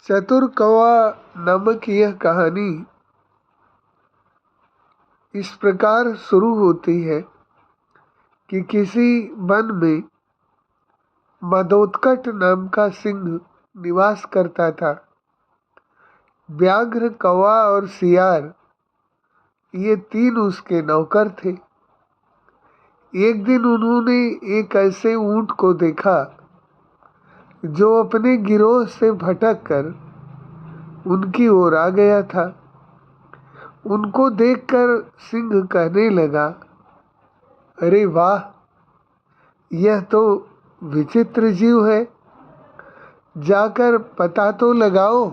चतुर कौवा नामक यह कहानी इस प्रकार शुरू होती है कि किसी वन में मदोत्कट नाम का सिंह निवास करता था। व्याघ्र, कौवा और सियार ये तीन उसके नौकर थे। एक दिन उन्होंने एक ऐसे ऊंट को देखा जो अपने गिरोह से भटक कर उनकी ओर आ गया था। उनको देखकर सिंह कहने लगा, अरे वाह, यह तो विचित्र जीव है। जाकर पता तो लगाओ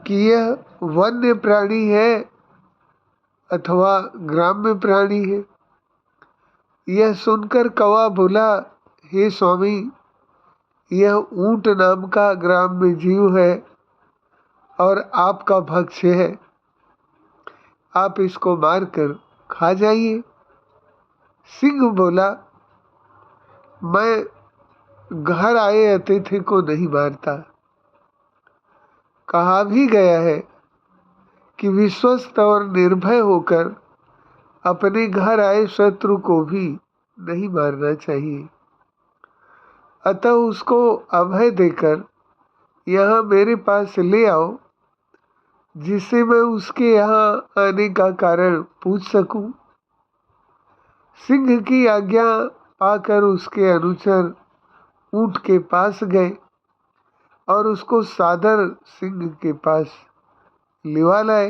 कि यह वन्य प्राणी है अथवा ग्राम्य प्राणी है। यह सुनकर कौवा बोला, हे स्वामी, यह ऊंट नाम का ग्राम्य जीव है और आपका भक्ष्य है। आप इसको मारकर खा जाइए। सिंह बोला, मैं घर आए अतिथि को नहीं मारता। कहा भी गया है कि विश्वस्त और निर्भय होकर अपने घर आए शत्रु को भी नहीं मारना चाहिए। अतः उसको अभय देकर यहाँ मेरे पास ले आओ, जिससे मैं उसके यहाँ आने का कारण पूछ सकूं। सिंह की आज्ञा पाकर उसके अनुचर ऊंट के पास गए और उसको सादर सिंह के पास लिवा लाए।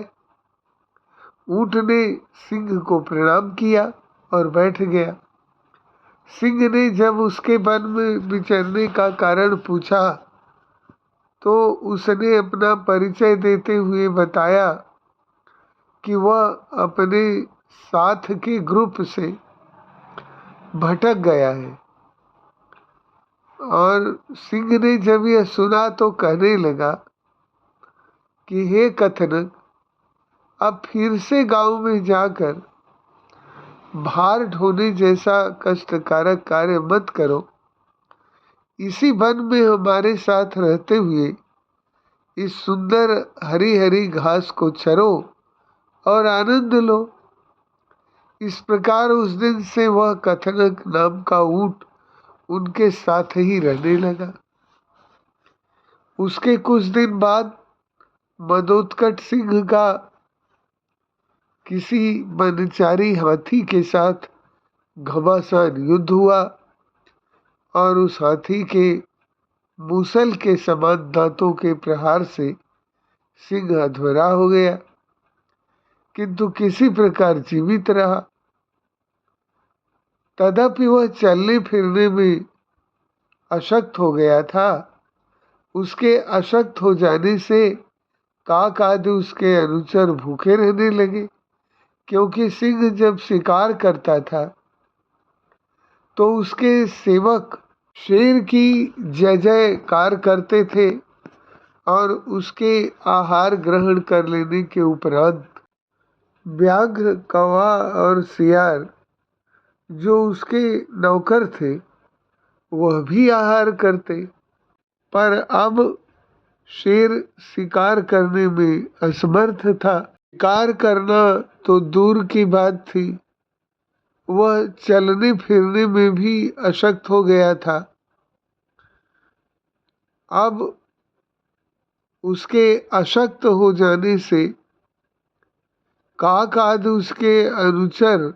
ऊंट ने सिंह को प्रणाम किया और बैठ गया। सिंह ने जब उसके वन में विचरने का कारण पूछा तो उसने अपना परिचय देते हुए बताया कि वह अपने साथ के ग्रुप से भटक गया है। और सिंह ने जब यह सुना तो कहने लगा कि हे कथनक, अब फिर से गांव में जाकर भार ढोने जैसा कष्टकारक कार्य मत करो। इसी वन में हमारे साथ रहते हुए इस सुंदर हरी हरी घास को चरो और आनंद लो। इस प्रकार उस दिन से वह कथनक नाम का ऊंट उनके साथ ही रहने लगा। उसके कुछ दिन बाद मदोत्कट सिंह का किसी वनचारी हाथी के साथ घमासान युद्ध हुआ और उस हाथी के मूसल के समान दांतों के प्रहार से सिंह अधमरा हो गया, किंतु किसी प्रकार जीवित रहा। तदपि वह चलने फिरने में अशक्त हो गया था। उसके अशक्त हो जाने से काक आदि उसके अनुचर भूखे रहने लगे, क्योंकि सिंह जब शिकार करता था तो उसके सेवक शेर की जय जयकार करते थे और उसके आहार ग्रहण कर लेने के उपरांत व्याघ्र, कौवा और सियार जो उसके नौकर थे वह भी आहार करते। पर अब शेर शिकार करने में असमर्थ था। शिकार करना तो दूर की बात थी, वह चलने फिरने में भी अशक्त हो गया था। अब उसके अशक्त हो जाने से काक आदि उसके अनुचर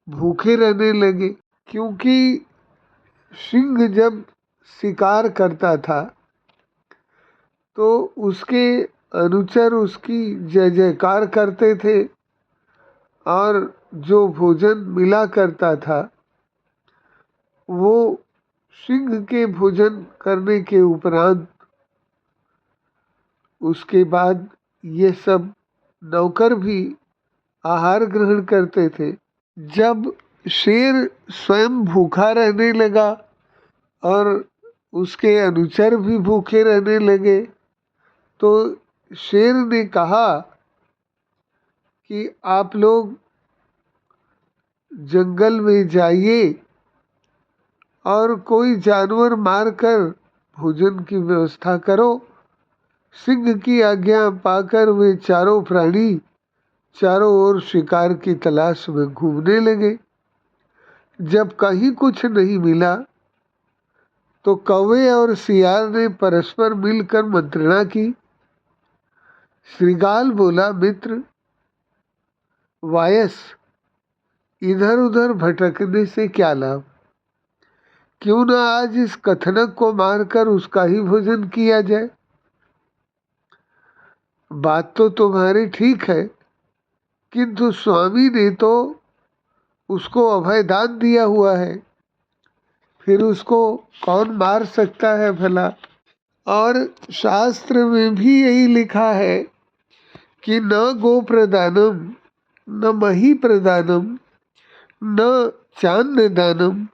भूखे रहने लगे, क्योंकि सिंह जब शिकार करता था तो उसके अनुचर उसकी जय जयकार करते थे और जो भोजन मिला करता था वो सिंह के भोजन करने के उपरांत उसके बाद ये सब नौकर भी आहार ग्रहण करते थे। जब शेर स्वयं भूखा रहने लगा और उसके अनुचर भी भूखे रहने लगे तो शेर ने कहा कि आप लोग जंगल में जाइए और कोई जानवर मारकर भोजन की व्यवस्था करो। सिंह की आज्ञा पाकर वे चारों प्राणी चारों ओर शिकार की तलाश में घूमने लगे। जब कहीं कुछ नहीं मिला तो कौवे और सियार ने परस्पर मिलकर मंत्रणा की। श्रृगाल बोला, मित्र वायस, इधर उधर भटकने से क्या लाभ? क्यों न आज इस कथनक को मारकर उसका ही भोजन किया जाए। बात तो तुम्हारी ठीक है, किंतु स्वामी ने तो उसको अभय दान दिया हुआ है, फिर उसको कौन मार सकता है भला? और शास्त्र में भी यही लिखा है कि न गो प्रदानम न मही प्रदानम न चान्य दानम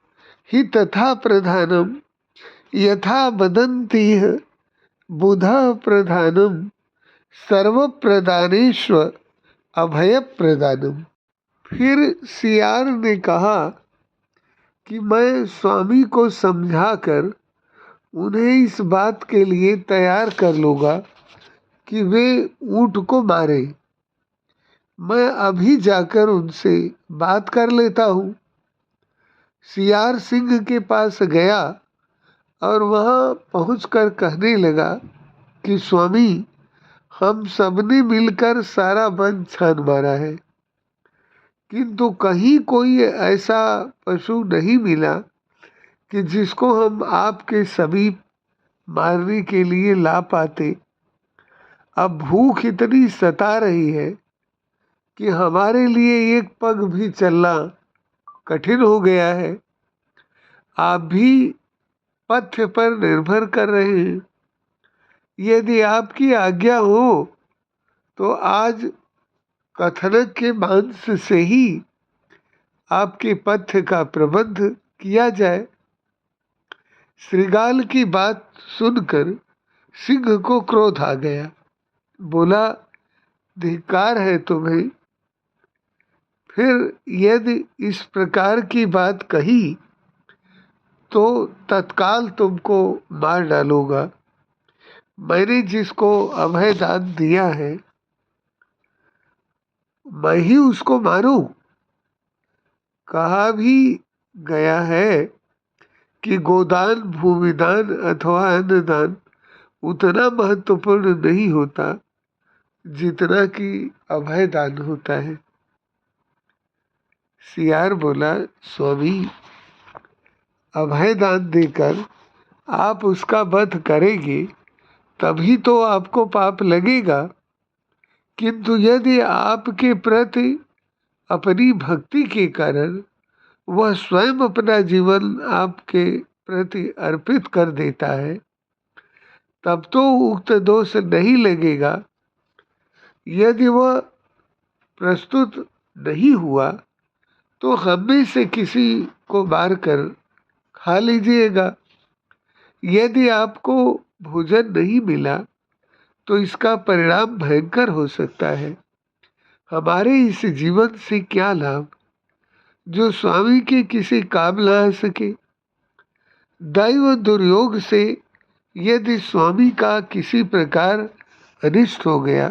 हि तथा प्रधानम यथा वदन्ति बुधा प्रधानम सर्व प्रदानेश्वर अभय प्रदानम। फिर सियार ने कहा कि मैं स्वामी को समझाकर उन्हें इस बात के लिए तैयार कर लूँगा कि वे ऊँट को मारे। मैं अभी जाकर उनसे बात कर लेता हूँ। सियार सिंह के पास गया और वहाँ पहुंचकर कहने लगा कि स्वामी, हम सबने मिलकर सारा वन छान मारा है, किंतु कहीं कोई ऐसा पशु नहीं मिला कि जिसको हम आपके समीप मारने के लिए ला पाते। अब भूख इतनी सता रही है कि हमारे लिए एक पग भी चलना कठिन हो गया है। आप भी पथ्य पर निर्भर कर रहे हैं। यदि आपकी आज्ञा हो तो आज कथनक के मांस से ही आपके पथ्य का प्रबंध किया जाए। श्रृगाल की बात सुनकर सिंह को क्रोध आ गया। बोला, धिक्कार है तुम्हें। फिर यदि इस प्रकार की बात कही तो तत्काल तुमको मार डालूंगा। मैंने जिसको अभय दान दिया है मैं ही उसको मारूं। कहा भी गया है कि गोदान, भूमिदान अथवा अन्नदान उतना महत्वपूर्ण नहीं होता जितना कि अभय दान होता है। सियार बोला, स्वामी, अभय दान देकर आप उसका वध करेंगे तभी तो आपको पाप लगेगा, किंतु यदि आपके प्रति अपनी भक्ति के कारण वह स्वयं अपना जीवन आपके प्रति अर्पित कर देता है तब तो उक्त दोष नहीं लगेगा। यदि वह प्रस्तुत नहीं हुआ तो हम में से किसी को मारकर खा लीजिएगा। यदि आपको भोजन नहीं मिला तो इसका परिणाम भयंकर हो सकता है। हमारे इस जीवन से क्या लाभ जो स्वामी के किसी काम न आ सके। दैव दुर्योग से यदि स्वामी का किसी प्रकार अनिष्ट हो गया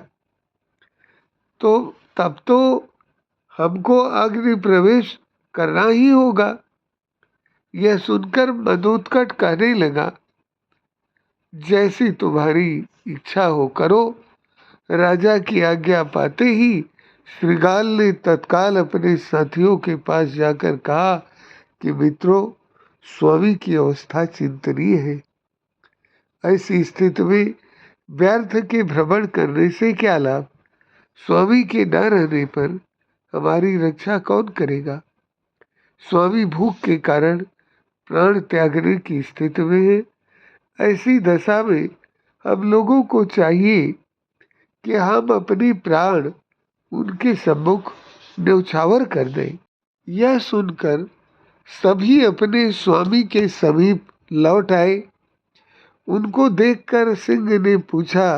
तो तब तो हमको अग्नि प्रवेश करना ही होगा। यह सुनकर मदोत्कट कहने लगा, जैसी तुम्हारी इच्छा हो करो। राजा की आज्ञा पाते ही श्रृगाल ने तत्काल अपने साथियों के पास जाकर कहा कि मित्रों, स्वामी की अवस्था चिंतनीय है। ऐसी स्थिति में व्यर्थ के भ्रमण करने से क्या लाभ। स्वामी के न रहने पर हमारी रक्षा कौन करेगा। स्वामी भूख के कारण प्राण त्यागने की स्थिति में है। ऐसी दशा में हम लोगों को चाहिए कि हम अपनी प्राण उनके सम्मुख न्यौछावर कर दें। यह सुनकर सभी अपने स्वामी के समीप लौट आए। उनको देखकर सिंह ने पूछा,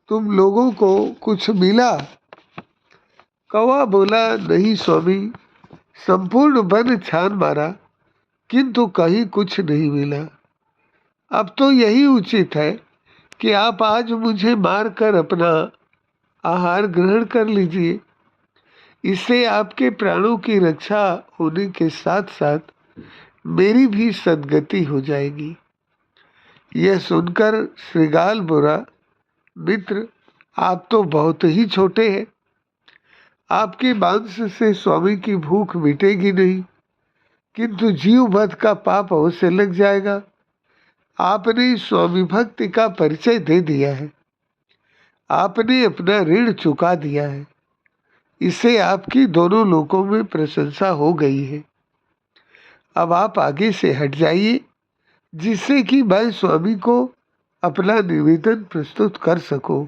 तुम लोगों को कुछ मिला? कौवा बोला, नहीं स्वामी, संपूर्ण वन छान मारा किंतु कहीं कुछ नहीं मिला। अब तो यही उचित है कि आप आज मुझे मारकर अपना आहार ग्रहण कर लीजिए, इससे आपके प्राणों की रक्षा होने के साथ साथ मेरी भी सद्गति हो जाएगी। यह सुनकर श्रीगाल बोला, मित्र, आप तो बहुत ही छोटे हैं, आपके मांस से स्वामी की भूख मिटेगी नहीं, किंतु जीव वध का पाप अवश्य लग जाएगा। आपने स्वामी भक्ति का परिचय दे दिया है, आपने अपना ऋण चुका दिया है, इससे आपकी दोनों लोकों में प्रशंसा हो गई है। अब आप आगे से हट जाइए, जिससे कि मैं स्वामी को अपना निवेदन प्रस्तुत कर सकूं।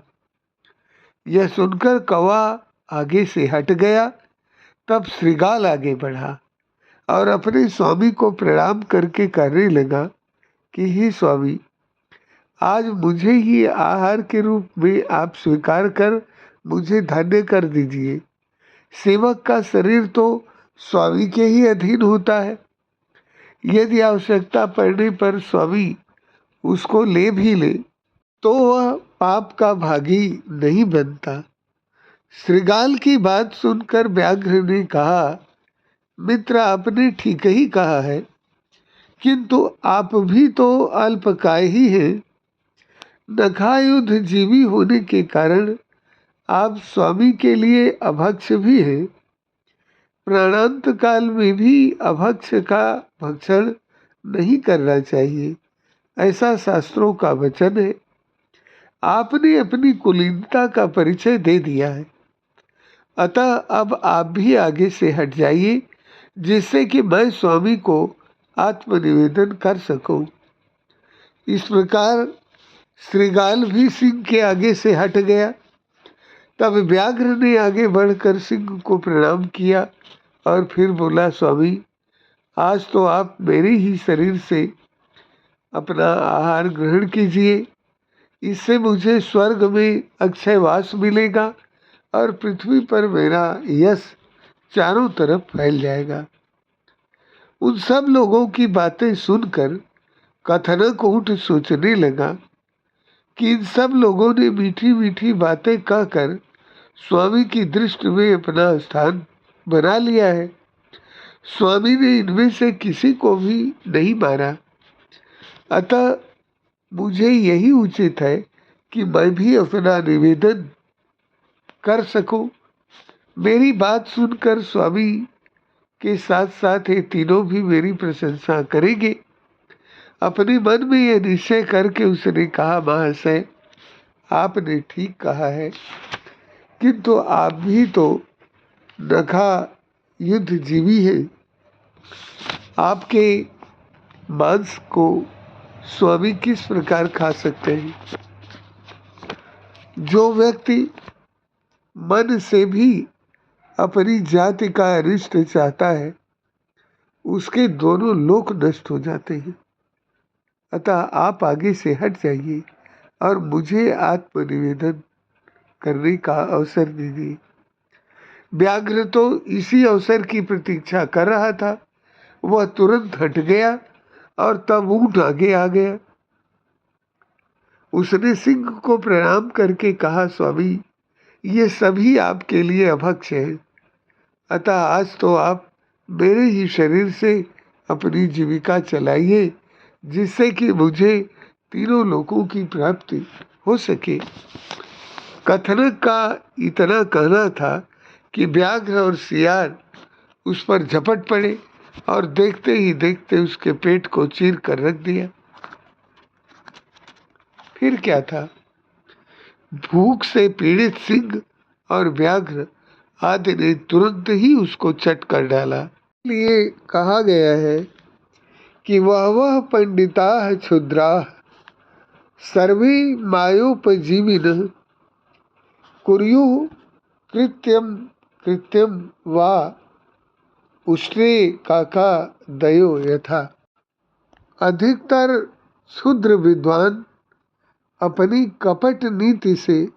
यह सुनकर कौवा आगे से हट गया। तब श्रीगाल आगे बढ़ा और अपने स्वामी को प्रणाम करके कहने लगा कि हे स्वामी, आज मुझे ही आहार के रूप में आप स्वीकार कर मुझे धन्य कर दीजिए। सेवक का शरीर तो स्वामी के ही अधीन होता है, यदि आवश्यकता पड़ने पर स्वामी उसको ले भी ले तो वह पाप का भागी नहीं बनता। श्रीगाल की बात सुनकर व्याघ्र ने कहा, मित्र, आपने ठीक ही कहा है, किंतु आप भी तो अल्पकाय ही हैं। नखायुध जीवी होने के कारण आप स्वामी के लिए अभक्ष भी हैं। प्राणांत काल में भी अभक्ष का भक्षण नहीं करना चाहिए, ऐसा शास्त्रों का वचन है। आपने अपनी कुलीनता का परिचय दे दिया है, अतः अब आप भी आगे से हट जाइए, जिससे कि मैं स्वामी को आत्मनिवेदन कर सकूं। इस प्रकार श्रीगाल भी सिंह के आगे से हट गया। तब व्याघ्र ने आगे बढ़कर सिंह को प्रणाम किया और फिर बोला, स्वामी, आज तो आप मेरे ही शरीर से अपना आहार ग्रहण कीजिए, इससे मुझे स्वर्ग में अक्षयवास मिलेगा और पृथ्वी पर मेरा यश चारों तरफ फैल जाएगा। उन सब लोगों की बातें सुनकर कथनक ऊँट सोचने लगा कि इन सब लोगों ने मीठी मीठी बातें कहकर स्वामी की दृष्टि में अपना स्थान बना लिया है। स्वामी ने इनमें से किसी को भी नहीं मारा, अतः मुझे यही उचित है कि मैं भी अपना निवेदन कर सकूं। मेरी बात सुनकर स्वामी के साथ साथ ये तीनों भी मेरी प्रशंसा करेंगे। अपने मन में यह निश्चय करके उसने कहा, महाशय, आपने ठीक कहा है, किंतु आप भी तो नखा युद्ध जीवी है, आपके मांस को स्वामी किस प्रकार खा सकते हैं। जो व्यक्ति मन से भी अपनी जाति का अरिष्ट चाहता है, उसके दोनों लोक नष्ट हो जाते हैं। अतः आप आगे से हट जाइए और मुझे आत्मनिवेदन करने का अवसर दीजिए। व्याघ्र तो इसी अवसर की प्रतीक्षा कर रहा था। वह तुरंत हट गया और तब ऊँट आगे आ गया। उसने सिंह को प्रणाम करके कहा, स्वामी, ये सभी आपके लिए अभक्ष हैं, अतः आज तो आप मेरे ही शरीर से अपनी जीविका चलाइए, जिससे कि मुझे तीनों लोकों की प्राप्ति हो सके। कथनक का इतना कहना था कि व्याघ्र और सियार उस पर झपट पड़े और देखते ही देखते उसके पेट को चीर कर रख दिया। फिर क्या था, भूख से पीड़ित सिंह और व्याघ्र आदि ने तुरंत ही उसको चट कर डाला। इसलिए कहा गया है कि वह पंडिता क्षुद्रा सर्वे मायोपजीविनः कुर्यु कृत्यम कृत्यम वा उष्णे काका दयो यथा। अधिकतर क्षुद्र विद्वान अपनी कपट नीति से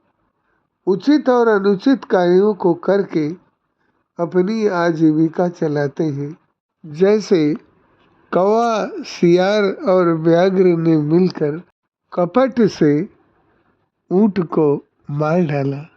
उचित और अनुचित कार्यों को करके अपनी आजीविका चलाते हैं। जैसे कौवा, सियार और व्याघ्र ने मिलकर कपट से ऊँट को मार डाला।